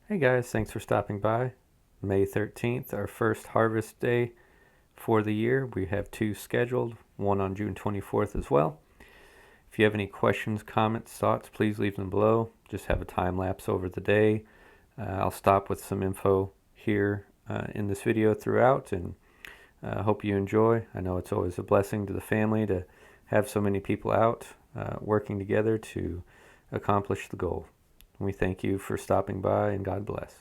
Hey guys, thanks for stopping by. May 13th, our first harvest day for the year. We have two scheduled, one on June 24th as well. If you have any questions, comments, thoughts, please leave them below. Just have a time lapse over the day. I'll stop with some info here in this video throughout, and hope you enjoy. I know it's always a blessing to the family to have so many people out working together to accomplish the goal. We thank you for stopping by, and God bless.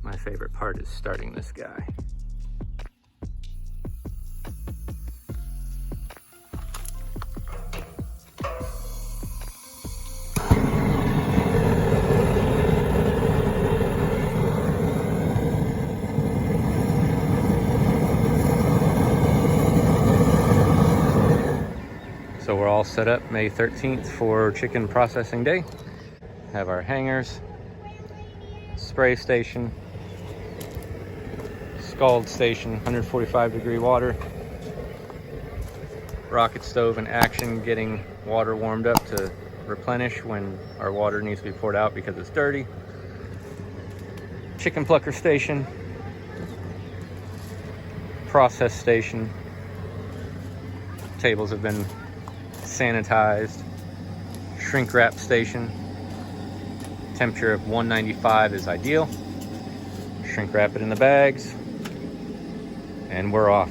My favorite part is starting this guy. So we're all set up May 13th for chicken processing day. Have our hangers, spray station, scald station, 145-degree water, rocket stove in action, getting water warmed up to replenish when our water needs to be poured out because it's dirty. Chicken plucker station, process station. Tables have been sanitized. Shrink wrap station. Temperature of 195 is ideal. Shrink wrap it in the bags, and we're off.